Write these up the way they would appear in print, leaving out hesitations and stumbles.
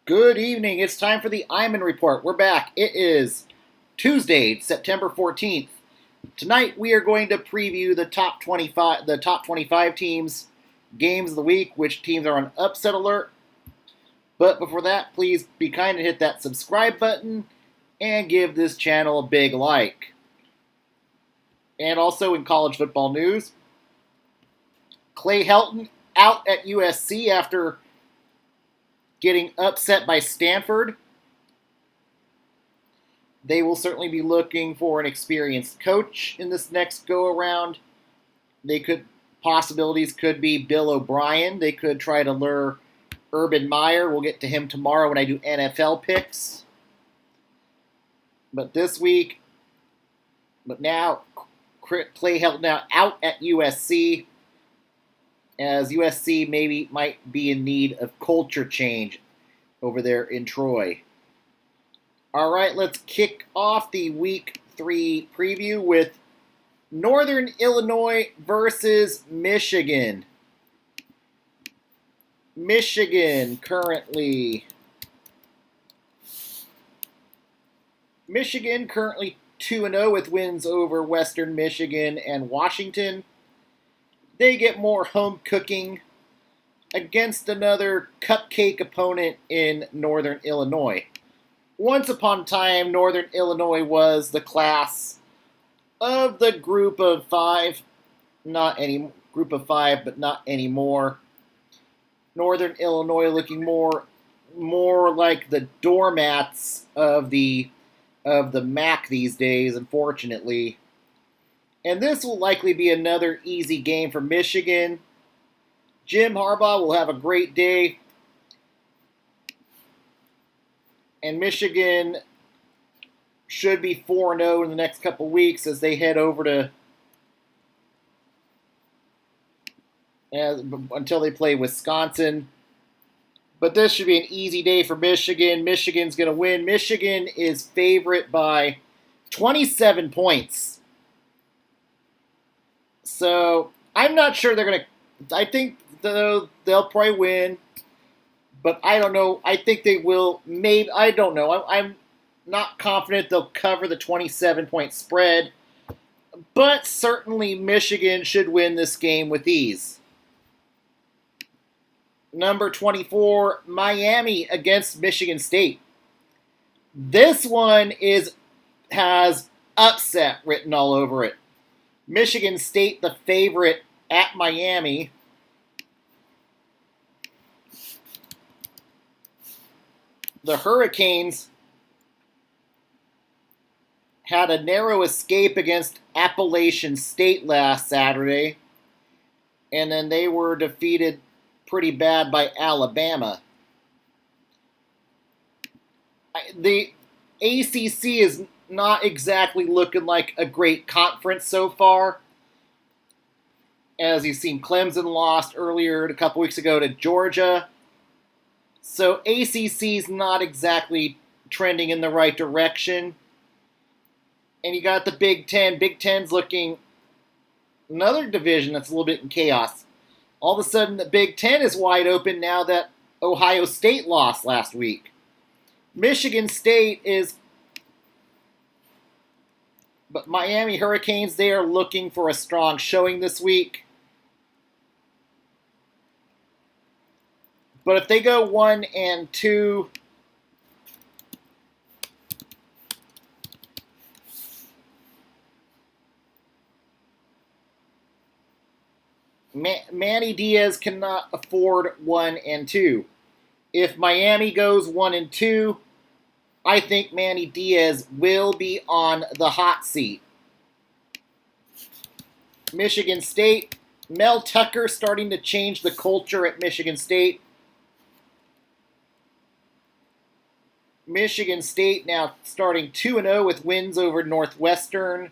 Good evening. It's time for the Iman Report. We're back. It is Tuesday, September 14th. Tonight we are going to preview the top 25 teams, games of the week, which teams are on upset alert. But before that, please be kind and hit that subscribe button and give this channel a big like. And also in college football news, Clay Helton out at USC after getting upset by Stanford. They will certainly be looking for an experienced coach in this next go-around. Possibilities could be Bill O'Brien. They could try to lure Urban Meyer. We'll get to him tomorrow when I do NFL picks. But now, Clay Helton now out at USC, as USC might be in need of culture change over there in Troy. All right, let's kick off the Week 3 preview with Northern Illinois versus Michigan. Michigan currently 2-0 with wins over Western Michigan and Washington. They get more home cooking against another cupcake opponent in Northern Illinois. Once upon a time, Northern Illinois was the class of the group of five. But not anymore. Northern Illinois looking more like the doormats of the MAC these days, unfortunately. And this will likely be another easy game for Michigan. Jim Harbaugh will have a great day. And Michigan should be 4-0 in the next couple weeks as they head over until they play Wisconsin. But this should be an easy day for Michigan. Michigan's going to win. Michigan is favorite by 27 points. So I'm not sure they're going to. I think they'll probably win. But I don't know. I think they will. Maybe. I don't know. I'm not confident they'll cover the 27-point spread. But certainly Michigan should win this game with ease. Number 24, Miami against Michigan State. This one has upset written all over it. Michigan State, the favorite at Miami. The Hurricanes had a narrow escape against Appalachian State last Saturday, and then they were defeated pretty bad by Alabama. The ACC is not exactly looking like a great conference so far. As you've seen, Clemson lost earlier a couple weeks ago to Georgia. So ACC's not exactly trending in the right direction. And you got the Big Ten. Big Ten's looking another division that's a little bit in chaos. All of a sudden, the Big Ten is wide open now that Ohio State lost last week. Michigan State is... But Miami Hurricanes, they are looking for a strong showing this week. But if they go 1-2... Manny Diaz cannot afford 1-2. If Miami goes 1-2, I think Manny Diaz will be on the hot seat. Michigan State, Mel Tucker starting to change the culture at Michigan State. Michigan State now starting 2-0 with wins over Northwestern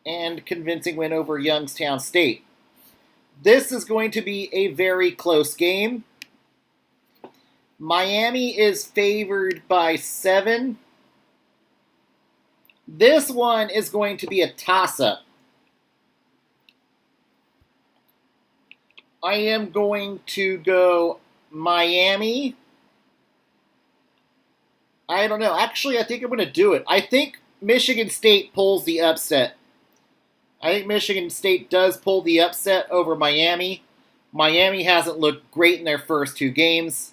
and convincing win over Youngstown State. This is going to be a very close game. Miami is favored by 7. This one is going to be a toss-up. I am going to go Miami. I don't know. Actually, I think I'm going to do it. I think Michigan State pulls the upset. I think Michigan State does pull the upset over Miami. Miami hasn't looked great in their first two games.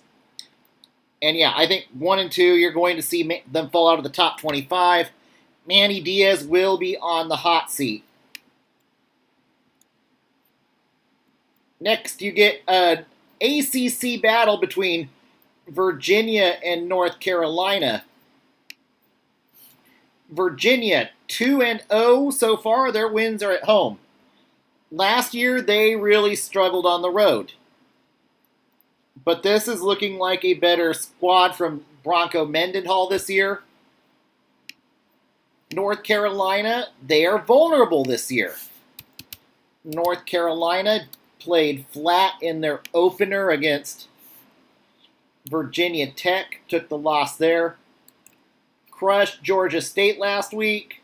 And yeah, I think 1 and 2, you're going to see them fall out of the top 25. Manny Diaz will be on the hot seat. Next, you get an ACC battle between Virginia and North Carolina. Virginia, 2-0 so far. Their wins are at home. Last year, they really struggled on the road. But this is looking like a better squad from Bronco Mendenhall this year. North Carolina, they are vulnerable this year. North Carolina played flat in their opener against Virginia Tech, took the loss there. Crushed Georgia State last week.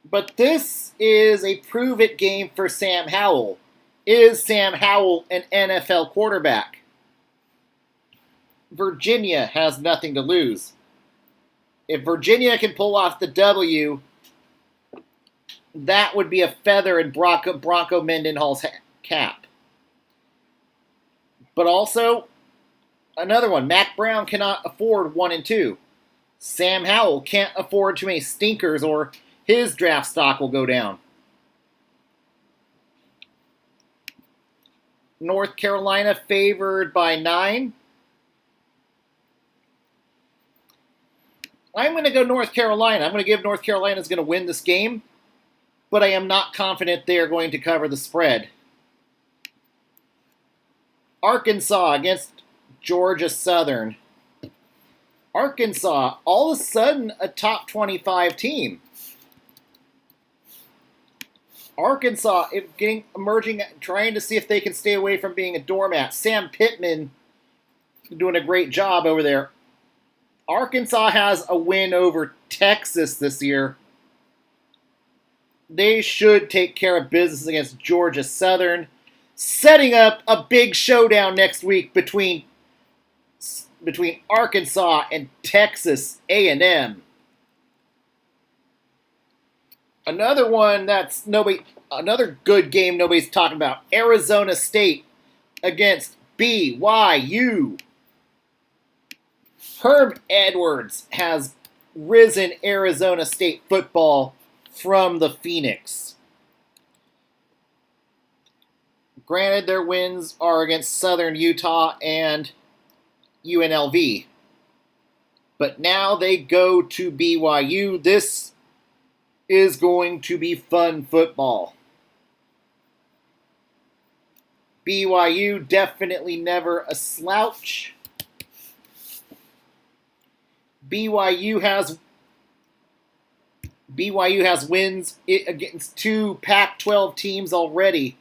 But this is a prove-it game for Sam Howell. Is Sam Howell an NFL quarterback? Virginia has nothing to lose. If Virginia can pull off the W, that would be a feather in Bronco Mendenhall's cap. But also, another one, Mack Brown cannot afford 1 and 2. Sam Howell can't afford too many stinkers or his draft stock will go down. North Carolina favored by 9. I'm going to go North Carolina. I'm going to give North Carolina is going to win this game, but I am not confident they are going to cover the spread. Arkansas against Georgia Southern. Arkansas, all of a sudden, a top 25 team. Arkansas emerging, trying to see if they can stay away from being a doormat. Sam Pittman doing a great job over there. Arkansas has a win over Texas this year. They should take care of business against Georgia Southern, setting up a big showdown next week between Arkansas and Texas A&M. Another one another good game nobody's talking about. Arizona State against BYU. Herm Edwards has risen Arizona State football from the Phoenix. Granted, their wins are against Southern Utah and UNLV. But now they go to BYU. This is going to be fun football. BYU definitely never a slouch. BYU has wins against 2 Pac-12 teams already.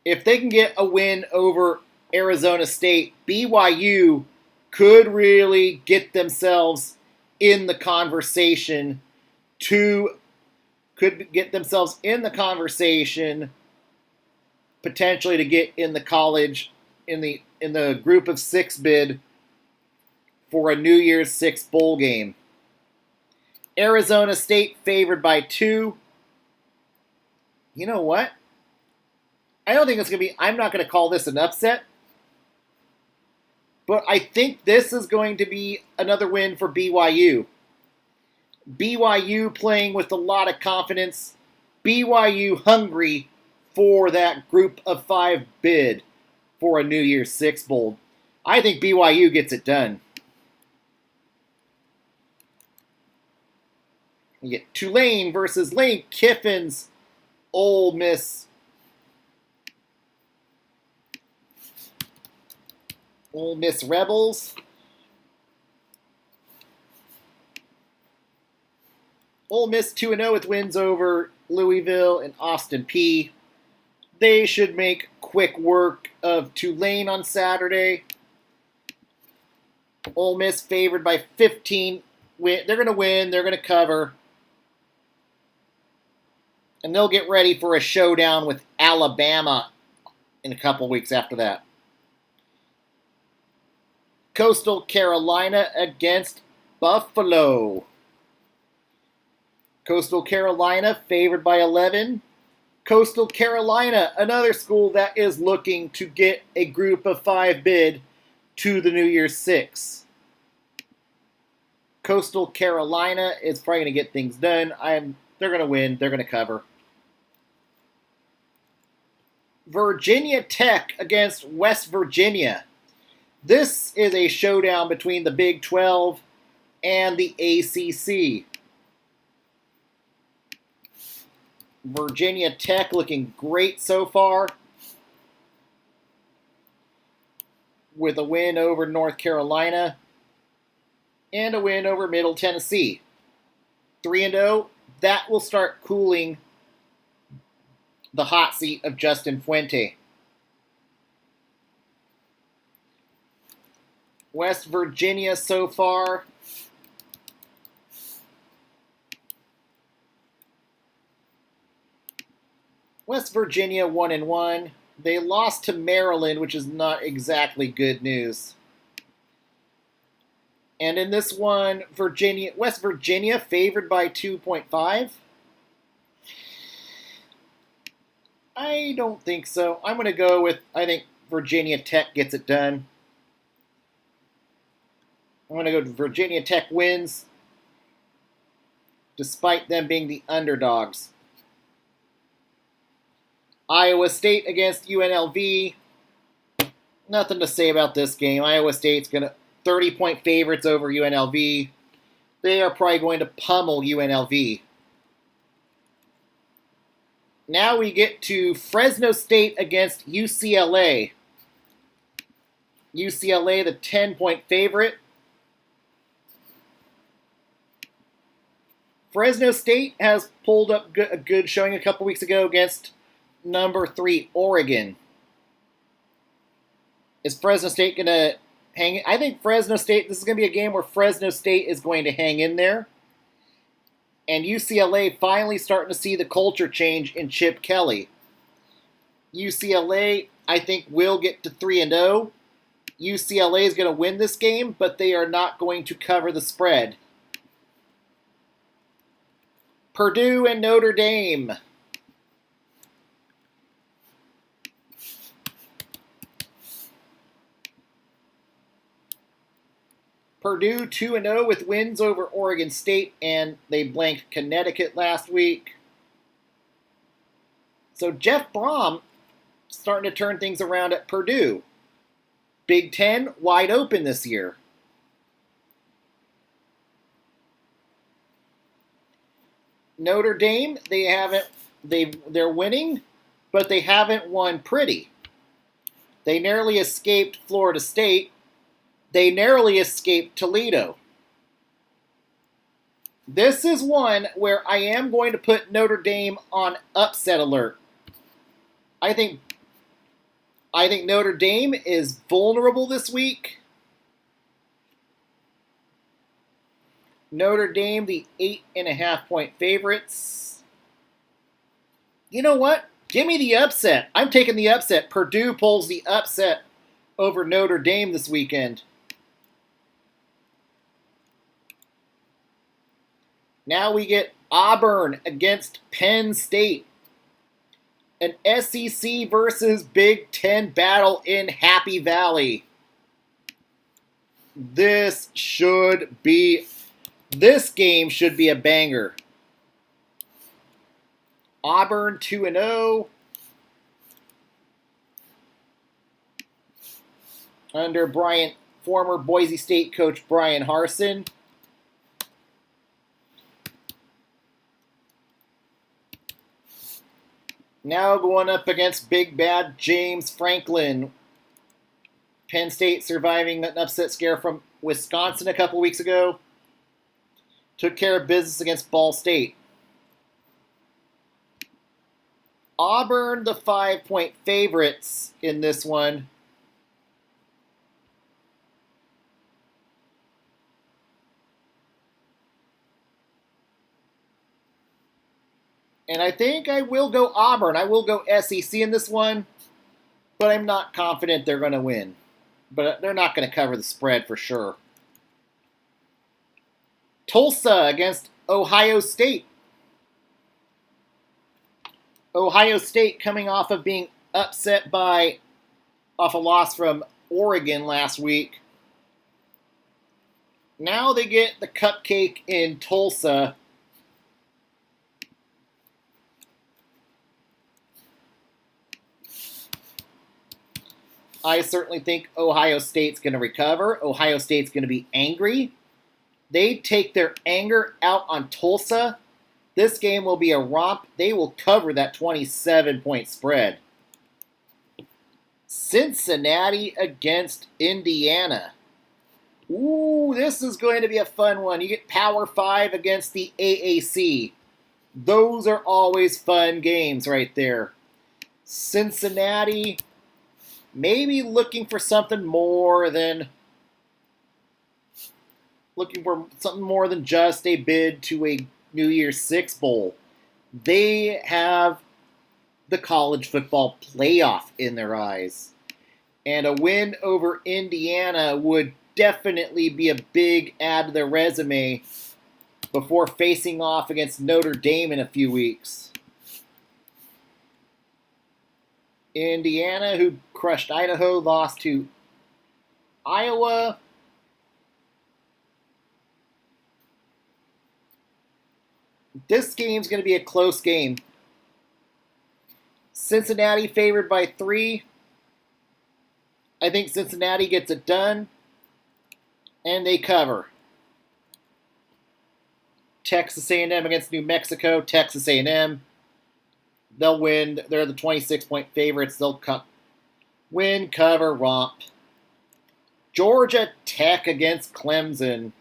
If they can get a win over Arizona State, BYU could really get themselves in the conversation potentially to get in the college in the group of 6 bid for a New Year's 6 bowl game. Arizona State favored by 2. You know what? I don't think it's going to be, I'm not going to call this an upset, but I think this is going to be another win for BYU. BYU playing with a lot of confidence. BYU hungry for that group of 5 bid for a New Year's 6 bowl. I think BYU gets it done. You get Tulane versus Lane Kiffin's Ole Miss. Ole Miss Rebels. Ole Miss 2-0 with wins over Louisville and Austin Peay. They should make quick work of Tulane on Saturday. Ole Miss favored by 15. They're going to win. They're going to cover. And they'll get ready for a showdown with Alabama in a couple weeks after that. Coastal Carolina against Buffalo. Coastal Carolina favored by 11. Coastal Carolina, another school that is looking to get a group of 5 bid to the New Year's Six. Coastal Carolina is probably going to get things done. They're going to win. They're going to cover. Virginia Tech against West Virginia. This is a showdown between the Big 12 and the ACC. Virginia Tech looking great so far with a win over North Carolina and a win over Middle Tennessee. 3-0, that will start cooling the hot seat of Justin Fuente. West Virginia so far. West Virginia 1-1. They lost to Maryland, which is not exactly good news. And in this one, West Virginia favored by 2.5. I don't think so. I'm going to go with, I think Virginia Tech gets it done. I'm going to go to Virginia Tech wins, despite them being the underdogs. Iowa State against UNLV. Nothing to say about this game. Iowa State's going to 30-point favorites over UNLV. They are probably going to pummel UNLV. Now we get to Fresno State against UCLA. UCLA, the 10-point favorite. Fresno State has pulled up a good showing a couple weeks ago against number 3 Oregon. Is Fresno State going to hang? I think Fresno State, this is going to be a game where Fresno State is going to hang in there. And UCLA finally starting to see the culture change in Chip Kelly. UCLA, I think, will get to 3-0. UCLA is going to win this game, but they are not going to cover the spread. Purdue and Notre Dame. Purdue 2-0 with wins over Oregon State, and they blanked Connecticut last week. So Jeff Brom starting to turn things around at Purdue. Big Ten wide open this year. Notre Dame, they're winning, but they haven't won pretty. They narrowly escaped Florida State. They narrowly escaped Toledo. This is one where I am going to put Notre Dame on upset alert. I think Notre Dame is vulnerable this week. Notre Dame, the 8.5-point favorites. You know what? Give me the upset. I'm taking the upset. Purdue pulls the upset over Notre Dame this weekend. Now we get Auburn against Penn State. An SEC versus Big Ten battle in Happy Valley. This game should be a banger. Auburn 2-0. Under former Boise State coach Brian Harsin. Now going up against Big Bad James Franklin. Penn State surviving an upset scare from Wisconsin a couple weeks ago. Took care of business against Ball State. Auburn, the 5-point favorites in this one. And I think I will go Auburn. I will go SEC in this one. but I'm not confident they're going to win. But they're not going to cover the spread for sure. Tulsa against Ohio State. Ohio State coming off of being upset off a loss from Oregon last week. Now they get the cupcake in Tulsa. I certainly think Ohio State's going to recover. Ohio State's going to be angry. They take their anger out on Tulsa. This game will be a romp. They will cover that 27-point spread. Cincinnati against Indiana. Ooh, this is going to be a fun one. You get Power 5 against the AAC. Those are always fun games right there. Cincinnati maybe looking for something more than just a bid to a New Year's Six Bowl. They have the college football playoff in their eyes. And a win over Indiana would definitely be a big add to their resume before facing off against Notre Dame in a few weeks. Indiana, who crushed Idaho, lost to Iowa. This game's going to be a close game. Cincinnati favored by 3. I think Cincinnati gets it done, and they cover. Texas A&M against New Mexico. Texas A&M. They'll win. They're the 26-point favorites. They'll win, cover, romp. Georgia Tech against Clemson.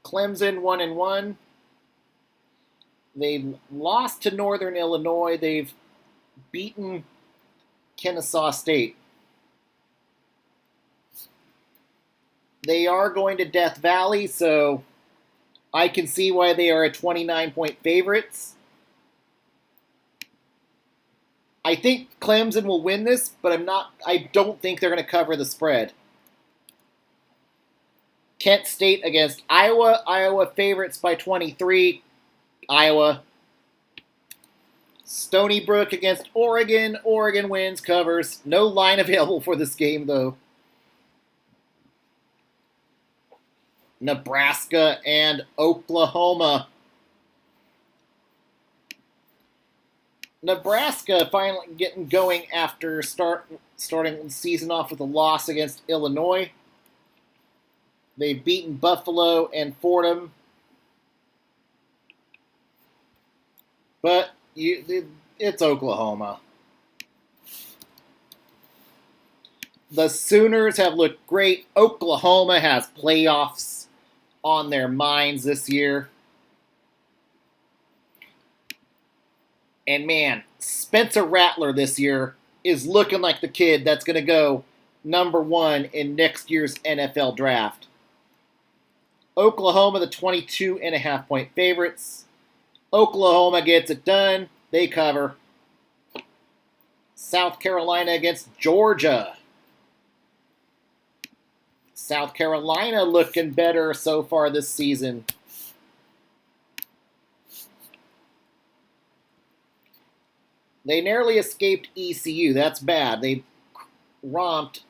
Clemson 1-1. They lost to Northern Illinois. They've beaten Kennesaw State. They are going to Death Valley, so I can see why they are a 29-point favorites. I think Clemson will win this, but I don't think they're going to cover the spread. Kent State against Iowa. Iowa favorites by 23. Iowa. Stony Brook against Oregon. Oregon wins, covers. No line available for this game, though. Nebraska and Oklahoma. Nebraska finally getting going after starting the season off with a loss against Illinois. They've beaten Buffalo and Fordham. But it's Oklahoma. The Sooners have looked great. Oklahoma has playoffs on their minds this year. And man, Spencer Rattler this year is looking like the kid that's going to go number 1 in next year's NFL draft. Oklahoma, the 22.5-point favorites. Oklahoma gets it done. They cover. South Carolina against Georgia. South Carolina looking better so far this season. They narrowly escaped ECU. That's bad. They romped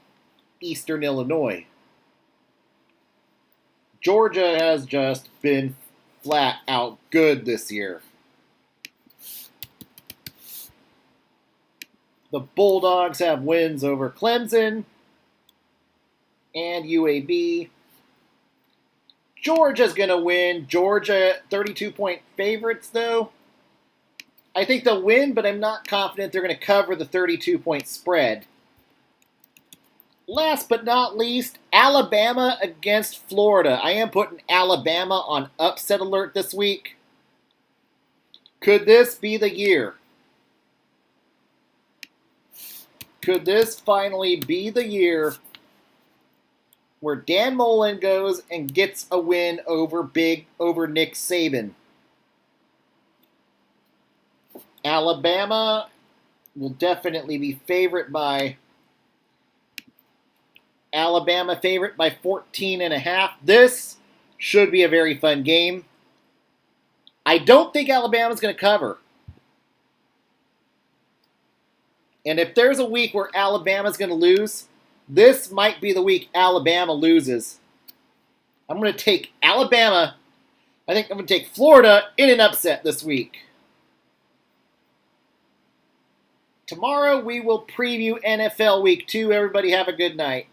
Eastern Illinois. Georgia has just been flat out good this year. The Bulldogs have wins over Clemson and UAB. Georgia's going to win. Georgia, 32-point favorites, though. I think they'll win, but I'm not confident they're going to cover the 32-point spread. Last but not least, Alabama against Florida. I am putting Alabama on upset alert this week. Could this be the year? Could this finally be the year where Dan Mullen goes and gets a win over Nick Saban. Alabama will definitely be favorite by 14.5. This should be a very fun game. I don't think Alabama's going to cover. And if there's a week where Alabama's going to lose, this might be the week Alabama loses. I'm going to take Alabama. I think I'm going to take Florida in an upset this week. Tomorrow we will preview NFL Week 2. Everybody have a good night.